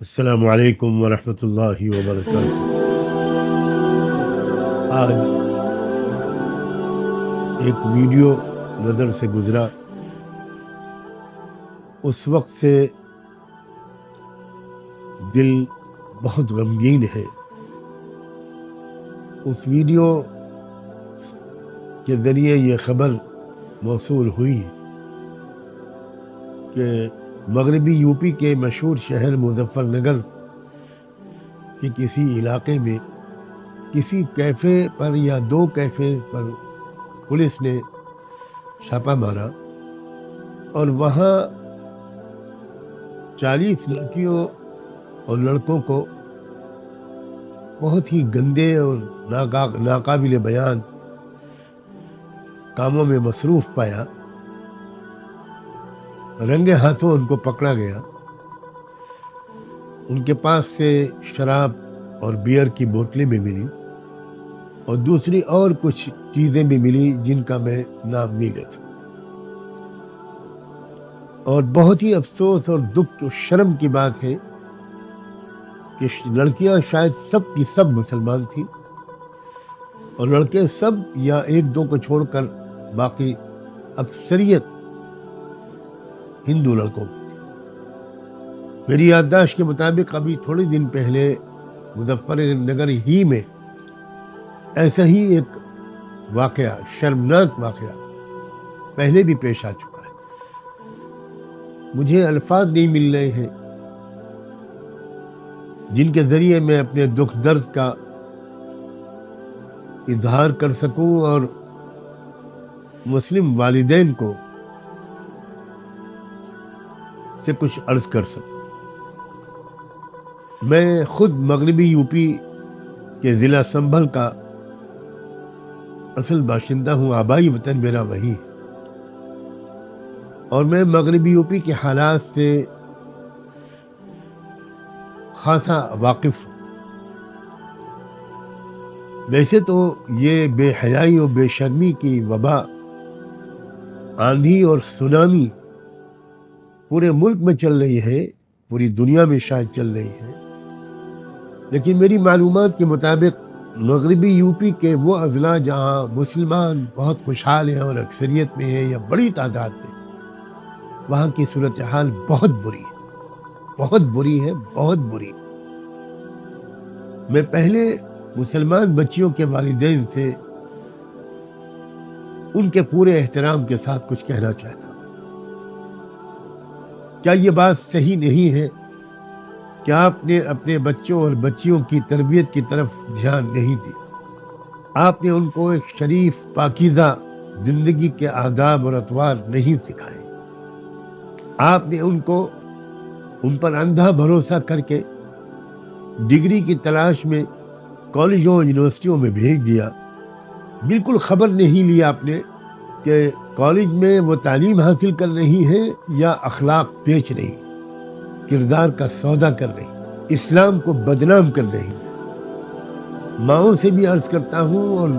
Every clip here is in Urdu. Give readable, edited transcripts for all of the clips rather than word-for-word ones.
السلام علیکم ورحمۃ اللہ وبرکاتہ۔ آج ایک ویڈیو نظر سے گزرا، اس وقت سے دل بہت غمگین ہے۔ اس ویڈیو کے ذریعے یہ خبر موصول ہوئی کہ مغربی یو پی کے مشہور شہر مظفر نگر کے کسی علاقے میں کسی کیفے پر یا دو کیفے پر پولیس نے چھاپا مارا اور وہاں 40 لڑکیوں اور لڑکوں کو بہت ہی گندے اور ناقابل بیان کاموں میں مصروف پایا۔ رنگے ہاتھوں ان کو پکڑا گیا۔ ان کے پاس سے شراب اور بیئر کی بوتلیں بھی ملی اور دوسری اور کچھ چیزیں بھی ملی جن کا میں نام نہیں لے سکتا۔ اور بہت ہی افسوس اور دکھ و شرم کی بات ہے کہ لڑکیاں شاید سب کی سب مسلمان تھیں اور لڑکے سب یا ایک دو کو چھوڑ کر باقی اکثریت ہندو لڑکوں کی تھی۔ میری یادداشت کے مطابق ابھی تھوڑے دن پہلے مظفر نگر ہی میں ایسا ہی ایک واقعہ، شرمناک واقعہ پہلے بھی پیش آ چکا ہے۔ مجھے الفاظ نہیں مل رہے ہیں جن کے ذریعے میں اپنے دکھ درد کا اظہار کر سکوں اور مسلم والدین کو سے کچھ عرض کر سکوں۔ میں خود مغربی یو پی کے ضلع سنبھل کا اصل باشندہ ہوں، آبائی وطن میرا وہی ہے، اور میں مغربی یو پی کے حالات سے خاصا واقف ہوں۔ ویسے تو یہ بے حیائی اور بے شرمی کی وبا، آندھی اور سونامی پورے ملک میں چل رہی ہے، پوری دنیا میں شاید چل رہی ہے، لیکن میری معلومات کے مطابق مغربی یو پی کے وہ اضلاع جہاں مسلمان بہت خوشحال ہیں اور اکثریت میں ہیں یا بڑی تعداد میں، وہاں کی صورتحال بہت بری ہے، بہت بری ہے، بہت بری۔ میں پہلے مسلمان بچیوں کے والدین سے ان کے پورے احترام کے ساتھ کچھ کہنا چاہتا ہوں۔ کیا یہ بات صحیح نہیں ہے کہ آپ نے اپنے بچوں اور بچیوں کی تربیت کی طرف دھیان نہیں دیا؟ آپ نے ان کو ایک شریف پاکیزہ زندگی کے آداب اور اطوار نہیں سکھائے۔ آپ نے ان پر اندھا بھروسہ کر کے ڈگری کی تلاش میں کالجوں اور یونیورسٹیوں میں بھیج دیا۔ بالکل خبر نہیں لی آپ نے کہ کالج میں وہ تعلیم حاصل کر رہی ہیں یا اخلاق بیچ رہی، کردار کا سودا کر رہی، اسلام کو بدنام کر رہی۔ ماؤں سے بھی عرض کرتا ہوں اور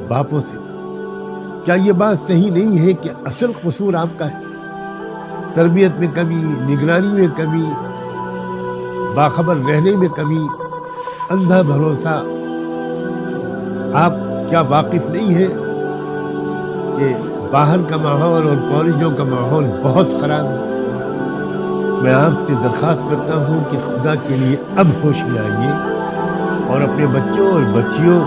باپوں سے بھی، کیا یہ بات صحیح نہیں ہے کہ اصل قصور آپ کا ہے؟ تربیت میں کمی، نگرانی میں کمی، باخبر رہنے میں کمی، اندھا بھروسہ۔ آپ کیا واقف نہیں ہیں کہ باہر کا ماحول اور کالجوں کا ماحول بہت خراب ہے؟ میں آپ سے درخواست کرتا ہوں کہ خدا کے لیے اب ہوش میں آئیے اور اپنے بچوں اور بچیوں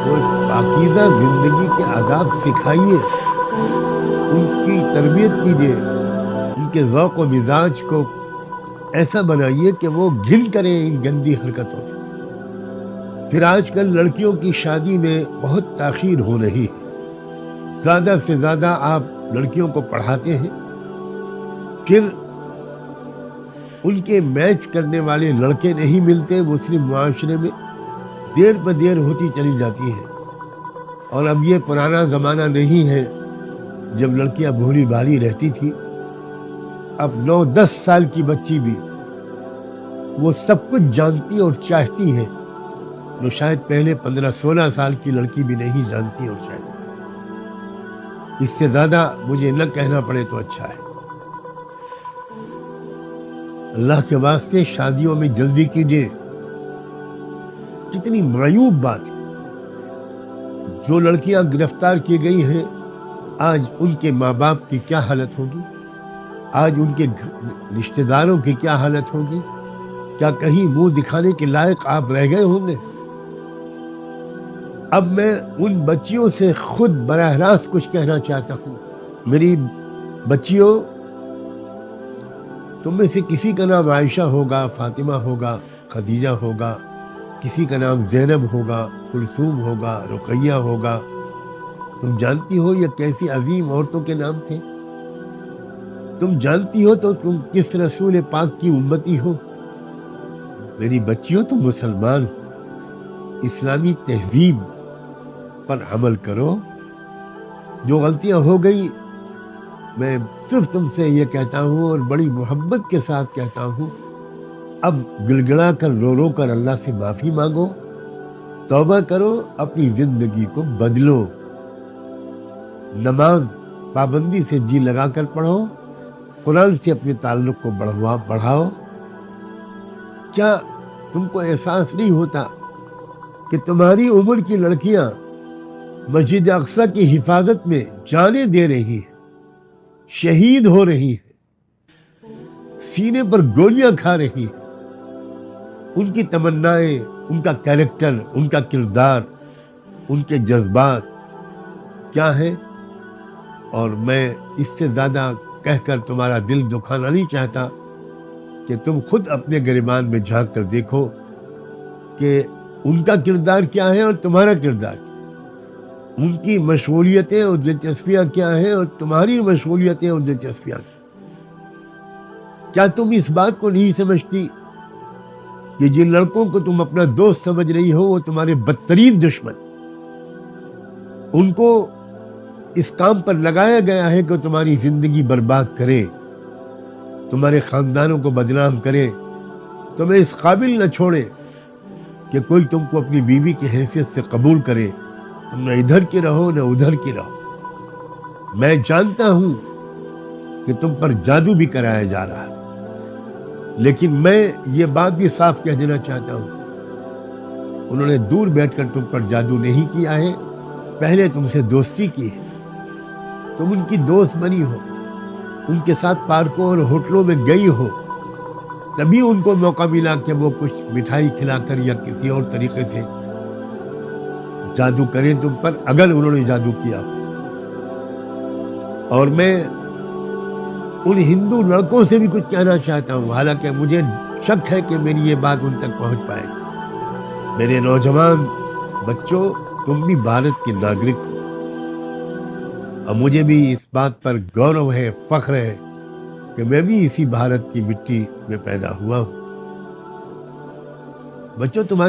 کو پاکیزہ زندگی کے آداب سکھائیے، ان کی تربیت کیجیے، ان کے ذوق و مزاج کو ایسا بنائیے کہ وہ گھن کریں ان گندی حرکتوں سے۔ پھر آج کل لڑکیوں کی شادی میں بہت تاخیر ہو رہی ہے۔ زیادہ سے زیادہ آپ لڑکیوں کو پڑھاتے ہیں، پھر ان کے میچ کرنے والے لڑکے نہیں ملتے، مسلم معاشرے میں دیر پہ دیر ہوتی چلی جاتی ہے۔ اور اب یہ پرانا زمانہ نہیں ہے جب لڑکیاں بھولی بھالی رہتی تھی۔ اب 9-10 سال کی بچی بھی وہ سب کچھ جانتی اور چاہتی ہے جو شاید پہلے 15-16 سال کی لڑکی بھی نہیں جانتی اور چاہتی۔ اس سے زیادہ مجھے نہ کہنا پڑے تو اچھا ہے۔ اللہ کے واسطے شادیوں میں جلدی کیجیے. کتنی معیوب بات ہے. جو لڑکیاں گرفتار کی گئی ہیں آج ان کے ماں باپ کی کیا حالت ہوگی, آج ان کے رشتہ داروں کی کیا حالت ہوگی. کیا کہیں منہ دکھانے کے لائق آپ رہ گئے ہوں گے؟ اب میں ان بچیوں سے خود براہ راست کچھ کہنا چاہتا ہوں. میری بچیوں, تم میں سے کسی کا نام عائشہ ہوگا, فاطمہ ہوگا, خدیجہ ہوگا, کسی کا نام زینب ہوگا, کلثوم ہوگا, رقیہ ہوگا. تم جانتی ہو یہ کیسی عظیم عورتوں کے نام تھے؟ تم جانتی ہو تو تم کس رسول پاک کی امتی ہو؟ میری بچیوں, تم مسلمان ہو, اسلامی تہذیب پر عمل کرو. جو غلطیاں ہو گئی میں صرف تم سے یہ کہتا ہوں اور بڑی محبت کے ساتھ کہتا ہوں, اب گڑگڑا کر رو رو کر اللہ سے معافی مانگو, توبہ کرو, اپنی زندگی کو بدلو. نماز پابندی سے جی لگا کر پڑھو, قرآن سے اپنے تعلق کو بڑھاؤ. کیا تم کو احساس نہیں ہوتا کہ تمہاری عمر کی لڑکیاں مسجد اقصی کی حفاظت میں جانیں دے رہی ہیں, شہید ہو رہی ہیں, سینے پر گولیاں کھا رہی ہیں؟ ان کی تمنائیں, ان کا کیریکٹر, ان کا کردار, ان کے جذبات کیا ہیں؟ اور میں اس سے زیادہ کہہ کر تمہارا دل دکھانا نہیں چاہتا کہ تم خود اپنے گریبان میں جھانک کر دیکھو کہ ان کا کردار کیا ہے اور تمہارا کردار کیا ہے. ان کی مشغولیتیں اور دلچسپیاں کیا ہیں اور تمہاری مشغولیتیں اور دلچسپیاں کیا. کیا تم اس بات کو نہیں سمجھتی کہ جن لڑکوں کو تم اپنا دوست سمجھ رہی ہو وہ تمہارے بدترین دشمن, ان کو اس کام پر لگایا گیا ہے کہ تمہاری زندگی برباد کرے, تمہارے خاندانوں کو بدنام کرے, تمہیں اس قابل نہ چھوڑے کہ کوئی تم کو اپنی بیوی کی حیثیت سے قبول کرے. تم نہ ادھر کی رہو نہ ادھر کی رہو. میں جانتا ہوں کہ تم پر جادو بھی کرایا جا رہا ہے, لیکن میں یہ بات بھی صاف کہہ دینا چاہتا ہوں, انہوں نے دور بیٹھ کر تم پر جادو نہیں کیا ہے, پہلے تم سے دوستی کی ہے. تم ان کی دوست بنی ہو, ان کے ساتھ پارکوں اور ہوٹلوں میں گئی ہو, تبھی ان کو موقع ملا کہ وہ کچھ مٹھائی کھلا کر یا کسی اور طریقے سے جادو کریں تم پر, اگر انہوں نے جادو کیا. اور میں ان ہندو لڑکوں سے بھی کچھ کہنا چاہتا ہوں, حالانکہ مجھے شک ہے کہ میری یہ بات ان تک پہنچ پائے. میرے نوجوان بچوں, تم بھی بھارت کے ناگرک ہو, اور مجھے بھی اس بات پر گورو ہے, فخر ہے کہ میں بھی اسی بھارت کی مٹی میں پیدا ہوا ہوں. بچوں, تمہاری